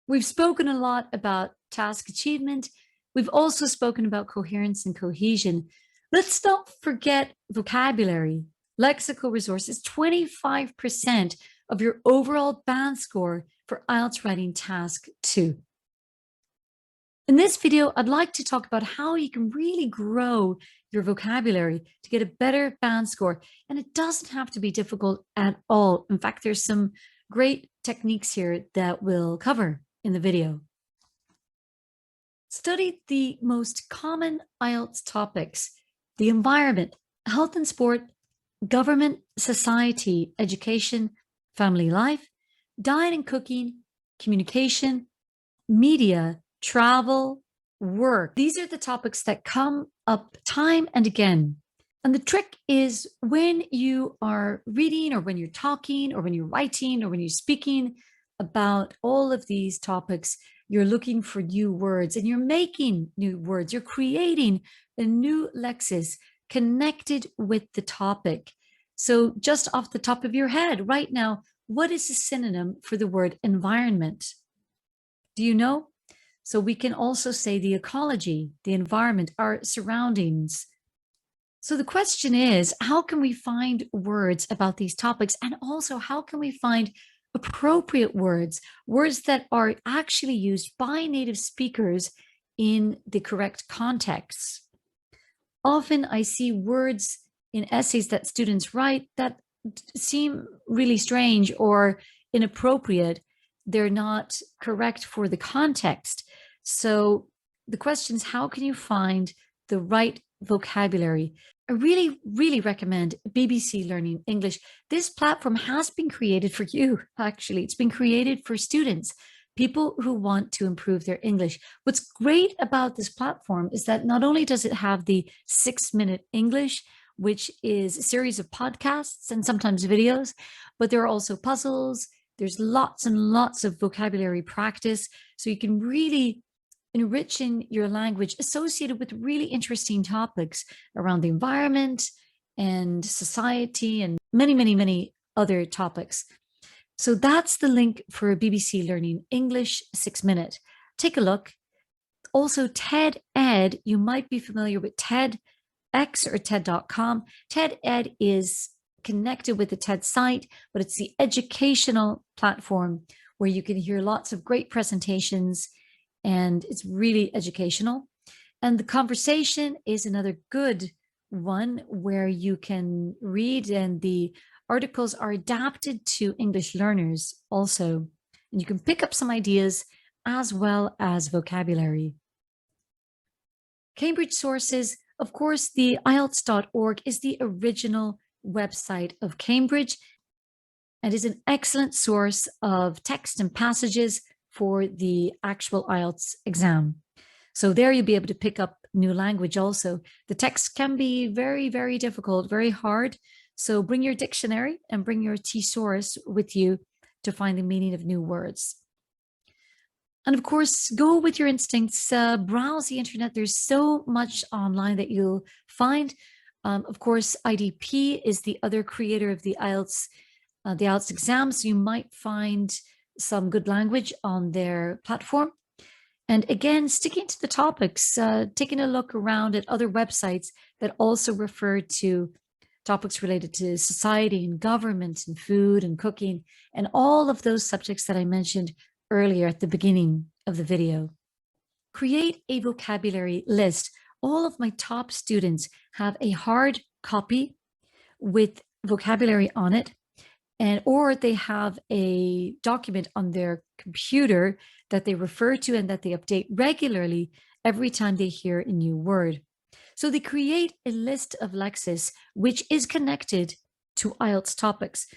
We've spoken a lot about task achievement. We've also spoken about coherence and cohesion. Let's not forget vocabulary. Lexical Resource is 25% of your overall band score for IELTS Writing Task 2. In this video, I'd like to talk about how you can really grow your vocabulary to get a better band score. And it doesn't have to be difficult at all. In fact, there's some great techniques here that we'll cover in the video. Study the most common IELTS topics: the environment, health and sport, government, society, education, family life, diet and cooking, communication, media, travel, work. These are the topics that come up time and again. And the trick is when you are reading or when you're talking or when you're writing or when you're speaking about all of these topics, you're looking for new words and you're making new words. You're creating a new lexis connected with the topic. So just off the top of your head right now, what is a synonym for the word environment? Do you know? So we can also say the ecology, the environment, our surroundings. So the question is, how can we find words about these topics? And also, how can we find appropriate words, words that are actually used by native speakers in the correct contexts? Often I see words in essays that students write that seem really strange or inappropriate. They're not correct for the context. So the question is, how can you find the right vocabulary? I really recommend BBC Learning English. This platform has been created for you, actually. It's been created for students, people who want to improve their English. What's great about this platform is that not only does it have the 6-minute English, which is a series of podcasts and sometimes videos, but there are also puzzles. There's lots and lots of vocabulary practice. So you can really enrich in your language associated with really interesting topics around the environment and society and many other topics. So that's the link for BBC Learning English 6-minute. Take a look. Also, TED Ed, you might be familiar with TEDx or TED.com. TED Ed is connected with the TED site, but it's the educational platform where you can hear lots of great presentations and it's really educational. And the conversation is another good one where you can read, and the articles are adapted to English learners also. And you can pick up some ideas as well as vocabulary. Cambridge sources, of course, the IELTS.org is the original website of Cambridge and is an excellent source of text and passages for the actual IELTS exam. So there you'll be able to pick up new language also. The text can be very difficult, very hard. So bring your dictionary and bring your thesaurus with you to find the meaning of new words. And of course, go with your instincts, browse the internet. There's so much online that you'll find. Of course, IDP is the other creator of the IELTS exam. So you might find some good language on their platform. And again, sticking to the topics, taking a look around at other websites that also refer to topics related to society and government and food and cooking and all of those subjects that I mentioned earlier at the beginning of the video. Create a vocabulary list. All of my top students have a hard copy with vocabulary on it, or they have a document on their computer that they refer to and that they update regularly every time they hear a new word. So they create a list of lexis which is connected to IELTS topics.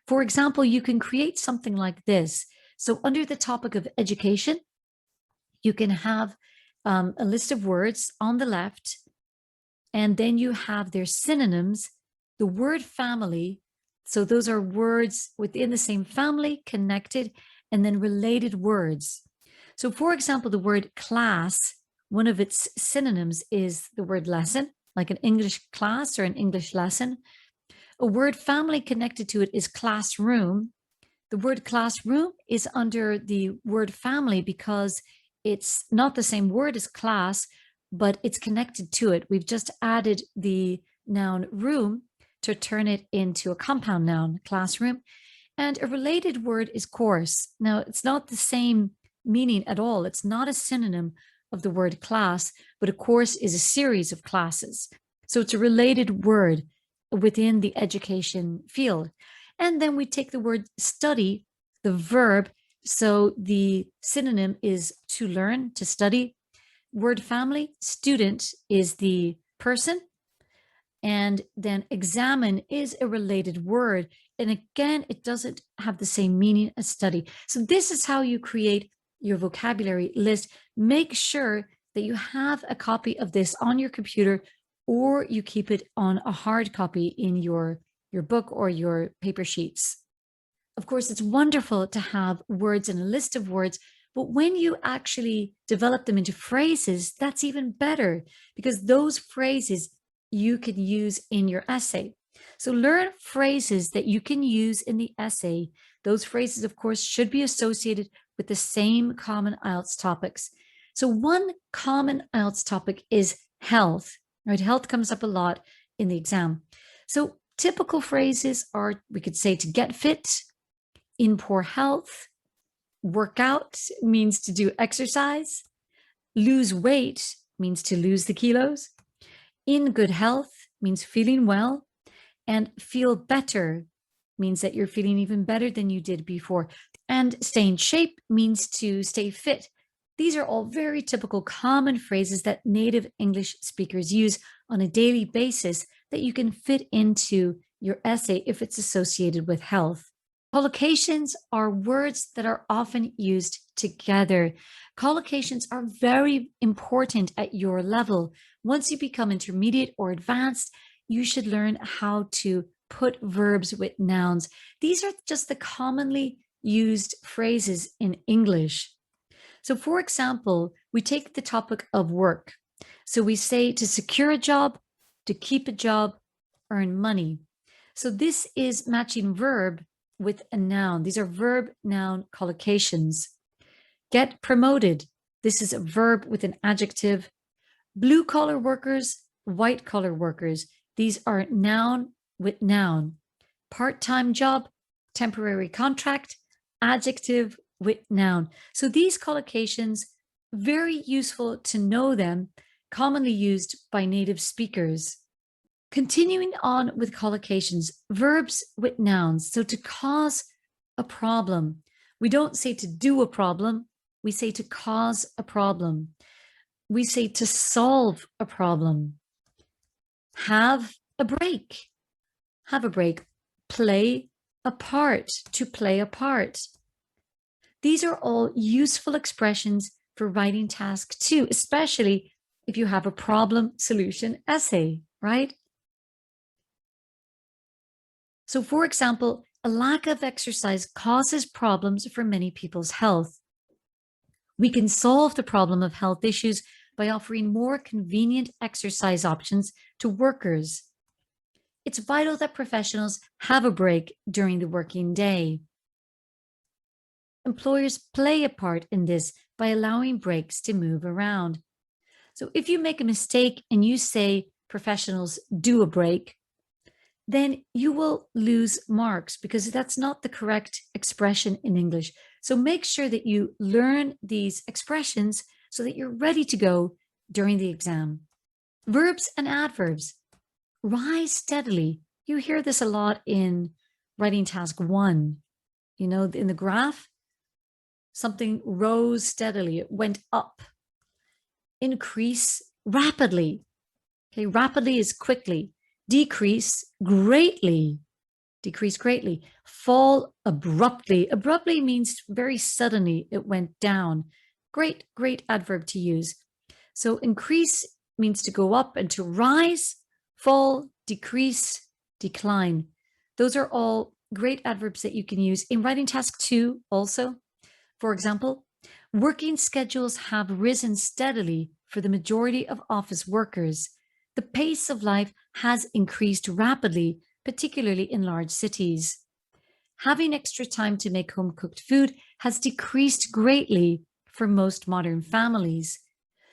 For example, you can create something like this. So under the topic of education, you can have a list of words on the left, and then you have their synonyms, the word family. So those are words within the same family, connected, and then related words. So for example, the word class, one of its synonyms is the word lesson, like an English class or an English lesson. A word family connected to it is classroom. The word classroom is under the word family because it's not the same word as class, but it's connected to it. We've just added the noun room to turn it into a compound noun, classroom. And a related word is course. Now, it's not the same meaning at all. It's not a synonym of the word class, but a course is a series of classes. So it's a related word within the education field. And then we take the word study, the verb. So the synonym is to learn, to study. Word family, student is the person. And then examine is a related word. And again, it doesn't have the same meaning as study. So this is how you create your vocabulary list. Make sure that you have a copy of this on your computer, or you keep it on a hard copy in your book or your paper sheets. Of course, it's wonderful to have words and a list of words, but when you actually develop them into phrases, that's even better, because those phrases you can use in your essay. So learn phrases that you can use in the essay. Those phrases, of course, should be associated with the same common IELTS topics. So one common IELTS topic is health, right? Health comes up a lot in the exam. So typical phrases are, we could say, to get fit, in poor health, work out means to do exercise, lose weight means to lose the kilos, in good health means feeling well, and feel better means that you're feeling even better than you did before. And stay in shape means to stay fit. These are all very typical common phrases that native English speakers use on a daily basis that you can fit into your essay if it's associated with health. Collocations are words that are often used together. Collocations are very important at your level. Once you become intermediate or advanced, you should learn how to put verbs with nouns. These are just the commonly used phrases in English. So for example, we take the topic of work. So we say to secure a job, to keep a job, earn money. So this is matching verb with a noun. These are verb noun collocations. Get promoted. This is a verb with an adjective. Blue collar workers, white collar workers. These are noun with noun. Part-time job, temporary contract, adjective with noun. So these collocations, very useful to know them, commonly used by native speakers. Continuing on with collocations, verbs with nouns. So to cause a problem. We don't say to do a problem, we say to cause a problem. We say to solve a problem. Have a break. Have a break. Play a part. To play a part. These are all useful expressions for writing task 2, especially if you have a problem solution essay, right? So for example, a lack of exercise causes problems for many people's health. We can solve the problem of health issues by offering more convenient exercise options to workers. It's vital that professionals have a break during the working day. Employers play a part in this by allowing breaks to move around. So if you make a mistake and you say professionals do a break, then you will lose marks because that's not the correct expression in English. So make sure that you learn these expressions so that you're ready to go during the exam. Verbs and adverbs. Rise steadily. You hear this a lot in writing task 1. You know, in the graph, something rose steadily, it went up. Increase rapidly. Okay, rapidly is quickly. Decrease greatly. Decrease greatly. Fall abruptly. Abruptly means very suddenly it went down. Great adverb to use. So increase means to go up, and to rise, fall, decrease, decline. Those are all great adverbs that you can use in writing task 2 also. For example, working schedules have risen steadily for the majority of office workers. The pace of life has increased rapidly, particularly in large cities. having extra time to make home-cooked food has decreased greatly for most modern families.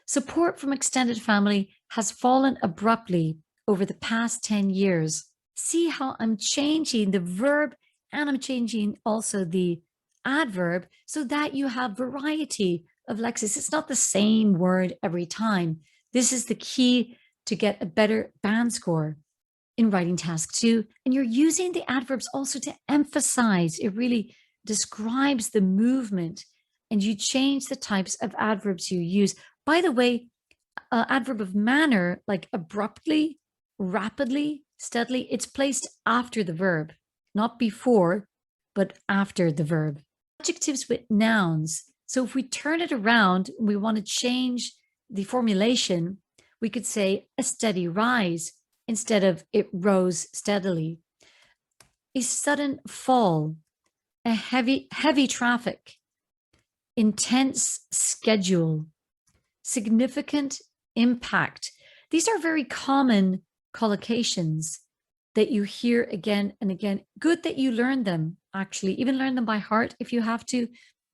Support from extended family has fallen abruptly over the past 10 years. See how I'm changing the verb and I'm changing also the adverb so that you have variety of lexis. It's not the same word every time. This is the key to get a better band score in writing task 2. And you're using the adverbs also to emphasize. It really describes the movement, and you change the types of adverbs you use. By the way, adverb of manner, like abruptly, rapidly, steadily, it's placed after the verb, not before, but after the verb. Adjectives with nouns. So if we turn it around, we want to change the formulation, we could say a steady rise instead of it rose steadily. A sudden fall, a heavy traffic, intense schedule, significant impact. These are very common collocations that you hear again and again. Good that you learn them, actually, even learn them by heart if you have to.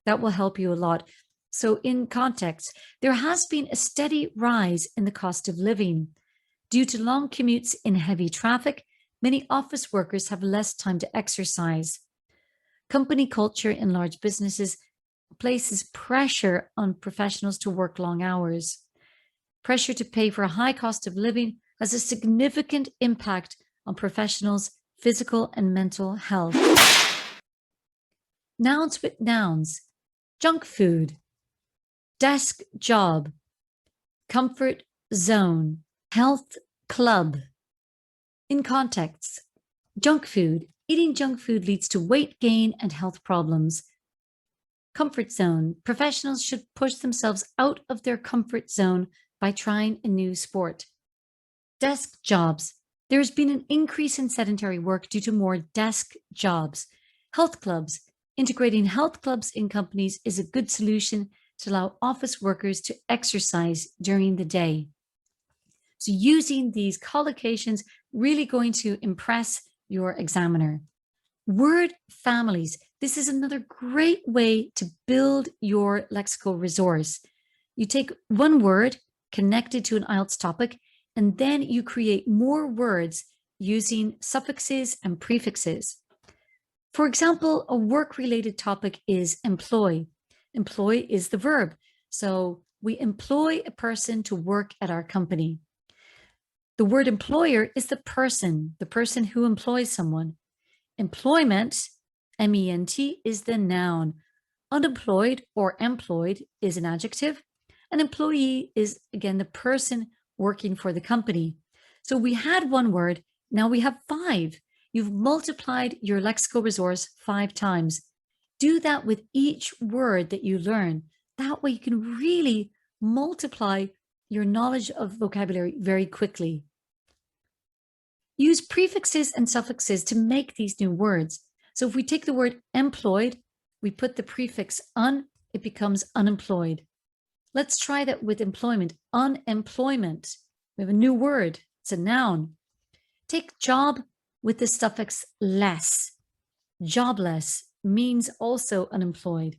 That will help you a lot. So in context, there has been a steady rise in the cost of living. Due to long commutes in heavy traffic, many office workers have less time to exercise. Company culture in large businesses places pressure on professionals to work long hours. Pressure to pay for a high cost of living has a significant impact on professionals' physical and mental health. Nouns with nouns. Junk food, desk job, comfort zone, health club. In context, junk food. Eating junk food leads to weight gain and health problems. Comfort zone. Professionals should push themselves out of their comfort zone by trying a new sport. Desk jobs. There has been an increase in sedentary work due to more desk jobs. Health clubs. Integrating health clubs in companies is a good solution to allow office workers to exercise during the day. So using these collocations really going to impress your examiner. Word families. This is another great way to build your lexical resource. You take one word connected to an IELTS topic, and then you create more words using suffixes and prefixes. For example, a work-related topic is employ. Employ is the verb. So we employ a person to work at our company. The word employer is the person who employs someone. Employment, M-E-N-T, is the noun. Unemployed or employed is an adjective. An employee is, again, the person working for the company. So we had one word, now we have 5. You've multiplied your lexical resource 5 times. Do that with each word that you learn. That way you can really multiply your knowledge of vocabulary very quickly. Use prefixes and suffixes to make these new words. So if we take the word employed, we put the prefix un, it becomes unemployed. Let's try that with employment. Unemployment. We have a new word. It's a noun. Take job with the suffix less. Jobless means also unemployed.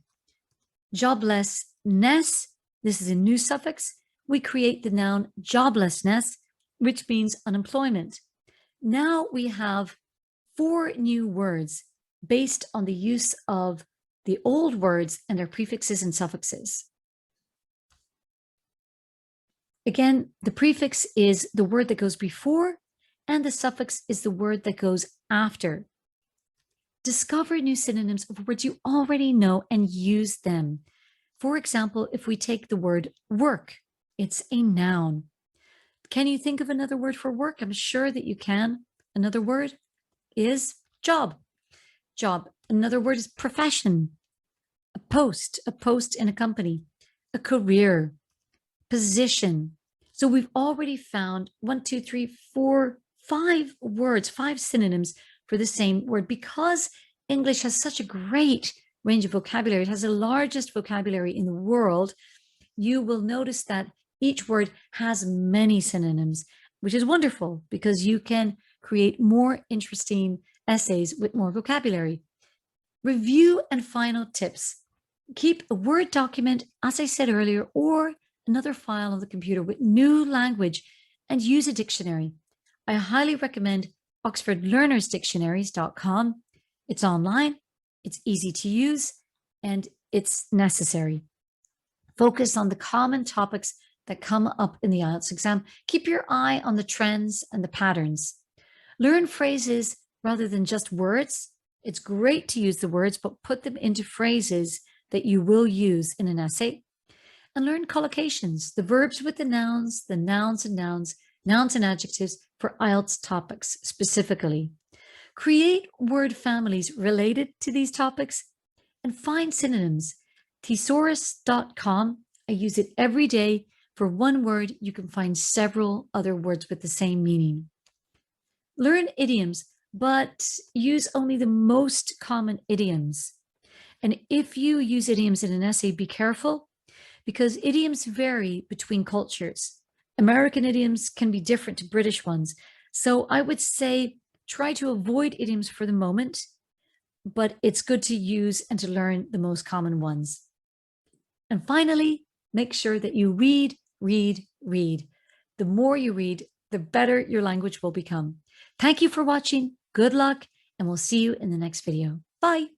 Joblessness, this is a new suffix. We create the noun joblessness, which means unemployment. Now we have 4 new words based on the use of the old words and their prefixes and suffixes. Again, the prefix is the word that goes before, and the suffix is the word that goes after. Discover new synonyms of words you already know and use them. For example, if we take the word work, it's a noun. Can you think of another word for work? I'm sure that you can. Another word is job. Job. Another word is profession. A post in a company. A career. Position. So we've already found 1, 2, 3, 4, 5 words, 5 synonyms for the same word. Because English has such a great range of vocabulary, it has the largest vocabulary in the world, you will notice that each word has many synonyms, which is wonderful because you can create more interesting essays with more vocabulary. Review and final tips. Keep a Word document, as I said earlier, or another file on the computer with new language and use a dictionary. I highly recommend oxfordlearnersdictionaries.com. It's online, it's easy to use, and it's necessary. Focus on the common topics that come up in the IELTS exam. Keep your eye on the trends and the patterns. Learn phrases rather than just words. It's great to use the words, but put them into phrases that you will use in an essay. And learn collocations, the verbs with the nouns and nouns, nouns and adjectives for IELTS topics specifically. Create word families related to these topics and find synonyms. Thesaurus.com, I use it every day. For one word, you can find several other words with the same meaning. Learn idioms, but use only the most common idioms. And if you use idioms in an essay, be careful because idioms vary between cultures. American idioms can be different to British ones. So I would say try to avoid idioms for the moment, but it's good to use and to learn the most common ones. And finally, make sure that you read. The more you read, the better your language will become. Thank you for watching. Good luck, and we'll see you in the next video. Bye.